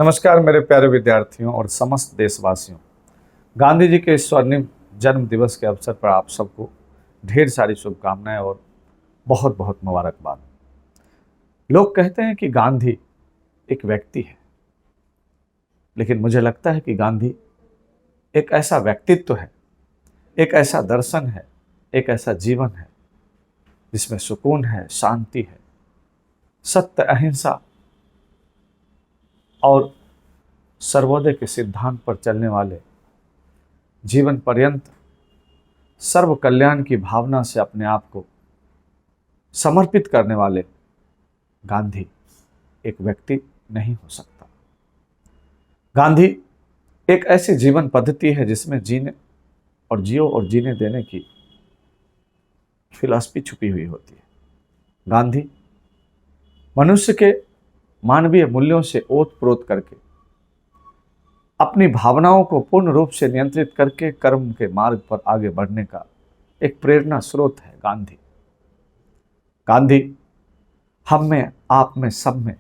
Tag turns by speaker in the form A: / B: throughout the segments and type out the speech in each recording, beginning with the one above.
A: नमस्कार मेरे प्यारे विद्यार्थियों और समस्त देशवासियों। गांधी जी के इस स्वर्णिम जन्म दिवस के अवसर पर आप सबको ढेर सारी शुभकामनाएं और बहुत बहुत मुबारकबाद। लोग कहते हैं कि गांधी एक व्यक्ति है, लेकिन मुझे लगता है कि गांधी एक ऐसा व्यक्तित्व है, एक ऐसा दर्शन है, एक ऐसा जीवन है जिसमें सुकून है, शांति है, सत्य, अहिंसा और सर्वोदय के सिद्धांत पर चलने वाले, जीवन पर्यंत सर्व कल्याण की भावना से अपने आप को समर्पित करने वाले गांधी एक व्यक्ति नहीं हो सकता। गांधी एक ऐसी जीवन पद्धति है जिसमें जीने और जियो और जीने देने की फिलॉसफी छुपी हुई होती है। गांधी मनुष्य के मानवीय मूल्यों से ओत-प्रोत करके अपनी भावनाओं को पूर्ण रूप से नियंत्रित करके कर्म के मार्ग पर आगे बढ़ने का एक प्रेरणा स्रोत है गांधी। गांधी हम में, आप में, सब में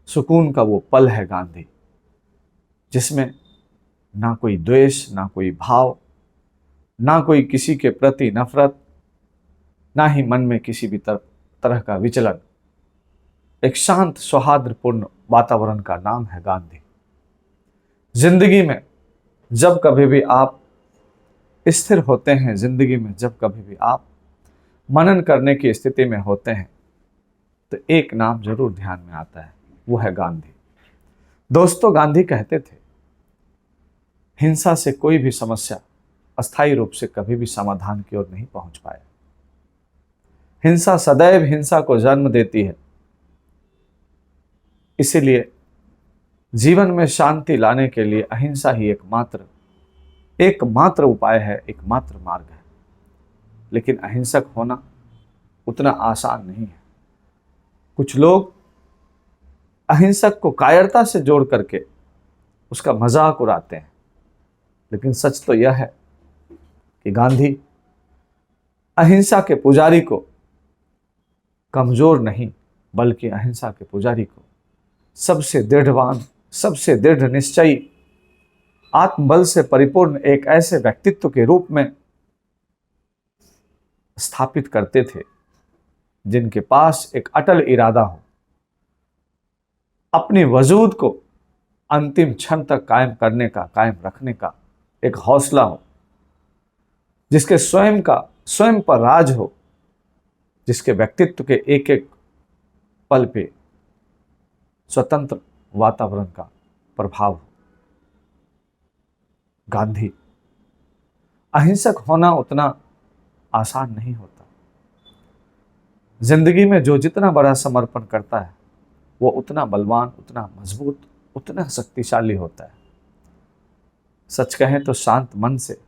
A: सुकून का वो पल है गांधी, जिसमें ना कोई द्वेष, ना कोई भाव, ना कोई किसी के प्रति नफरत, ना ही मन में किसी भी तरह का विचलन। एक शांत सौहार्दपूर्ण वातावरण का नाम है गांधी। जिंदगी में जब कभी भी आप स्थिर होते हैं, जिंदगी में जब कभी भी आप मनन करने की स्थिति में होते हैं, तो एक नाम जरूर ध्यान में आता है, वो है गांधी। दोस्तों, गांधी कहते थे, हिंसा से कोई भी समस्या अस्थायी रूप से कभी भी समाधान की ओर नहीं पहुंच पाए। हिंसा सदैव हिंसा को जन्म देती है। इसीलिए जीवन में शांति लाने के लिए अहिंसा ही एकमात्र उपाय है, एकमात्र मार्ग है। लेकिन अहिंसक होना उतना आसान नहीं है। कुछ लोग अहिंसक को कायरता से जोड़ करके उसका मजाक उड़ाते हैं, लेकिन सच तो यह है कि गांधी अहिंसा के पुजारी को कमजोर नहीं, बल्कि अहिंसा के पुजारी को सबसे दृढ़वान, सबसे दृढ़ निश्चयी, आत्मबल से परिपूर्ण एक ऐसे व्यक्तित्व के रूप में स्थापित करते थे जिनके पास एक अटल इरादा हो, अपनी वजूद को अंतिम क्षण तक कायम करने का, कायम रखने का एक हौसला हो, जिसके स्वयं पर राज हो, जिसके व्यक्तित्व के एक एक पल पे स्वतंत्र वातावरण का प्रभाव हो। गांधी अहिंसक होना उतना आसान नहीं होता। जिंदगी में जो जितना बड़ा समर्पण करता है, वो उतना बलवान, उतना मजबूत, उतना शक्तिशाली होता है। सच कहें तो शांत मन से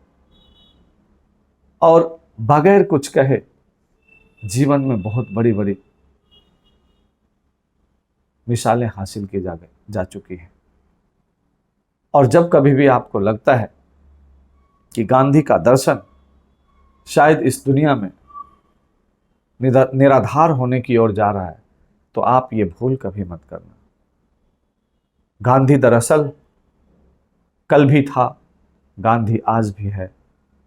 A: और बगैर कुछ कहे जीवन में बहुत बड़ी बड़ी मिसालें हासिल की जा चुकी हैं। और जब कभी भी आपको लगता है कि गांधी का दर्शन शायद इस दुनिया में निराधार होने की ओर जा रहा है, तो आप ये भूल कभी मत करना। गांधी दरअसल कल भी था, गांधी आज भी है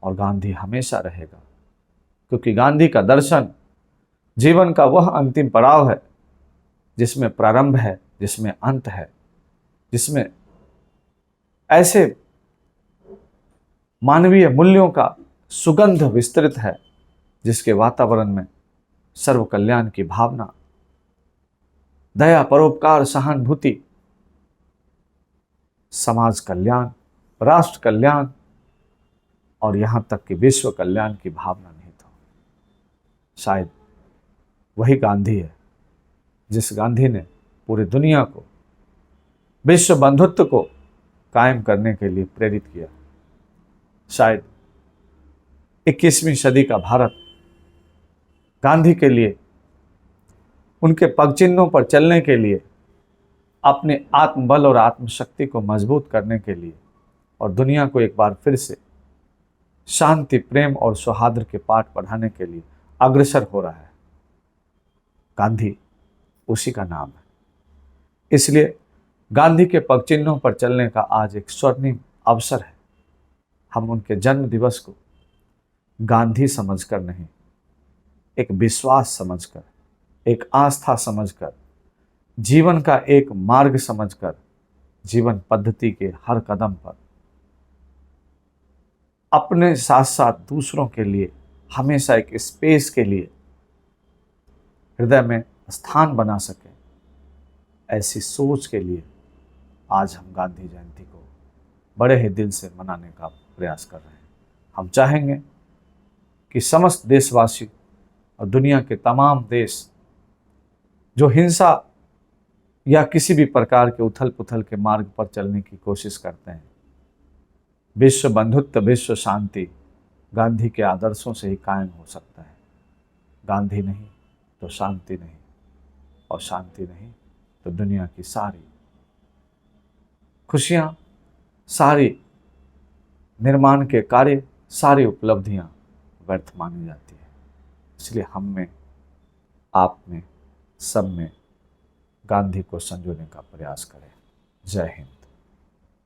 A: और गांधी हमेशा रहेगा। क्योंकि गांधी का दर्शन जीवन का वह अंतिम पड़ाव है जिसमें प्रारंभ है, जिसमें अंत है, जिसमें ऐसे मानवीय मूल्यों का सुगंध विस्तृत है, जिसके वातावरण में सर्व कल्याण की भावना, दया, परोपकार, सहानुभूति, समाज कल्याण, राष्ट्र कल्याण और यहां तक कि विश्व कल्याण की भावना निहित हो। शायद वही गांधी है जिस गांधी ने पूरी दुनिया को विश्व बंधुत्व को कायम करने के लिए प्रेरित किया। शायद 21वीं सदी का भारत गांधी के लिए, उनके पगचिन्हों पर चलने के लिए, अपने आत्मबल और आत्मशक्ति को मजबूत करने के लिए और दुनिया को एक बार फिर से शांति, प्रेम और सौहार्द के पाठ पढ़ाने के लिए अग्रसर हो रहा है। गांधी उसी का नाम है। इसलिए गांधी के पग चिन्हों पर चलने का आज एक स्वर्णिम अवसर है। हम उनके जन्म दिवस को गांधी समझकर नहीं, एक विश्वास समझकर, एक आस्था समझकर, जीवन का एक मार्ग समझकर, जीवन पद्धति के हर कदम पर अपने साथ साथ दूसरों के लिए हमेशा एक स्पेस के लिए हृदय में स्थान बना सके, ऐसी सोच के लिए आज हम गांधी जयंती को बड़े ही दिल से मनाने का प्रयास कर रहे हैं। हम चाहेंगे कि समस्त देशवासी और दुनिया के तमाम देश जो हिंसा या किसी भी प्रकार के उथल पुथल के मार्ग पर चलने की कोशिश करते हैं, विश्व बंधुत्व, विश्व शांति गांधी के आदर्शों से ही कायम हो सकता है। गांधी नहीं तो शांति नहीं, और शांति नहीं तो दुनिया की सारी खुशियाँ, सारी निर्माण के कार्य, सारी उपलब्धियाँ व्यर्थ मानी जाती है। इसलिए हम में, आप में, सब में गांधी को संजोने का प्रयास करें। जय हिंद।